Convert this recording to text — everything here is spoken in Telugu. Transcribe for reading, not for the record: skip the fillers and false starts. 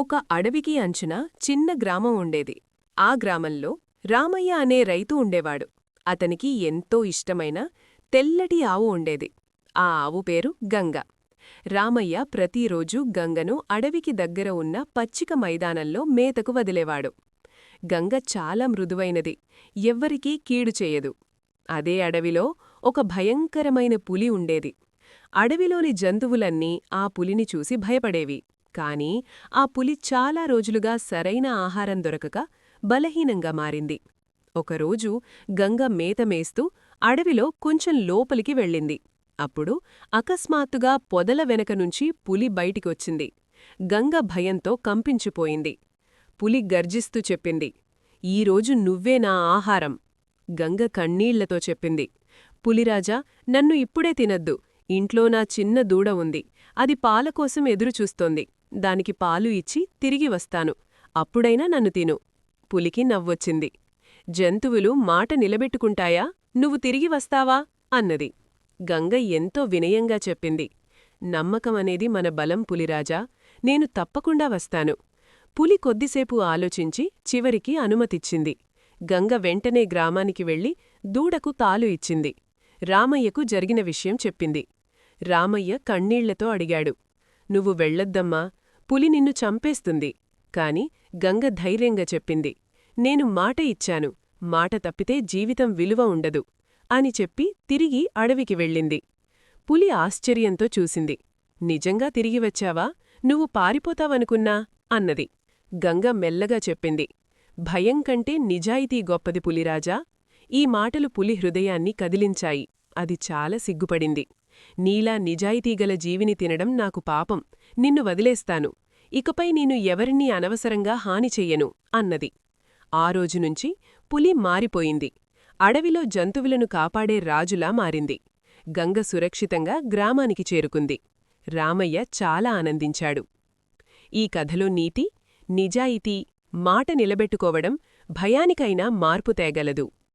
ఒక అడవికి అంచున చిన్న గ్రామం ఉండేది. ఆ గ్రామంలో రామయ్య అనే రైతు ఉండేవాడు. అతనికి ఎంతో ఇష్టమైన తెల్లటి ఆవు ఉండేది. ఆ ఆవు పేరు గంగ. రామయ్య ప్రతిరోజూ గంగను అడవికి దగ్గర ఉన్న పచ్చిక మైదానంలో మేతకు వదిలేవాడు. గంగ చాలా మృదువైనది, ఎవ్వరికీ కీడు చేయదు. అదే అడవిలో ఒక భయంకరమైన పులి ఉండేది. అడవిలోని జంతువులన్నీ ఆ పులిని చూసి భయపడేవి. కాని ఆ పులి చాలా రోజులుగా సరైన ఆహారం దొరకక బలహీనంగా మారింది. ఒకరోజు గంగ మేతమేస్తూ అడవిలో కొంచెం లోపలికి వెళ్ళింది. అప్పుడు అకస్మాత్తుగా పొదల వెనకనుంచి పులి బయటికొచ్చింది. గంగ భయంతో కంపించిపోయింది. పులి గర్జిస్తూ చెప్పింది, "ఈరోజు నువ్వే నా ఆహారం." గంగ కన్నీళ్లతో చెప్పింది, "పులిరాజా, నన్ను ఇప్పుడే తినద్దు. ఇంట్లో నా చిన్న దూడ ఉంది. అది పాలకోసం ఎదురుచూస్తోంది. దానికి పాలు ఇచ్చి తిరిగి వస్తాను. అప్పుడైనా నన్ను తిను." పులికి నవ్వొచ్చింది. "జంతువులు మాట నిలబెట్టుకుంటాయా? నువ్వు తిరిగి వస్తావా?" అన్నది. గంగ ఎంతో వినయంగా చెప్పింది, "నమ్మకమనేది మన బలం పులిరాజా. నేను తప్పకుండా వస్తాను." పులి కొద్దిసేపు ఆలోచించి చివరికి అనుమతిచ్చింది. గంగ వెంటనే గ్రామానికి వెళ్లి దూడకు తాలు ఇచ్చింది. రామయ్యకు జరిగిన విషయం చెప్పింది. రామయ్య కన్నీళ్లతో అడిగాడు, "నువ్వు వెళ్ళొద్దమ్మా, పులి నిన్ను చంపేస్తుంది." కాని గంగ ధైర్యంగా చెప్పింది, "నేను మాట ఇచ్చాను. మాట తప్పితే జీవితం విలువ ఉండదు." అని చెప్పి తిరిగి అడవికి వెళ్ళింది. పులి ఆశ్చర్యంతో చూసింది. "నిజంగా తిరిగి వచ్చావా? నువ్వు పారిపోతావనుకున్నా" అన్నది. గంగ మెల్లగా చెప్పింది, "భయం కంటే నిజాయితీ గొప్పది పులిరాజా." ఈ మాటలు పులి హృదయాన్ని కదిలించాయి. అది చాలా సిగ్గుపడింది. "నీలా నిజాయితీగల జీవిని తినడం నాకు పాపం. నిన్ను వదిలేస్తాను. ఇకపై నేను ఎవరినీ అనవసరంగా హాని చెయ్యను" అన్నది. ఆ రోజునుంచి పులి మారిపోయింది. అడవిలో జంతువులను కాపాడే రాజులా మారింది. గంగ సురక్షితంగా గ్రామానికి చేరుకుంది. రామయ్య చాలా ఆనందించాడు. ఈ కథలో నీతి: నిజాయితీ, మాట నిలబెట్టుకోవడం భయానికైనా మార్పు తేగలదు.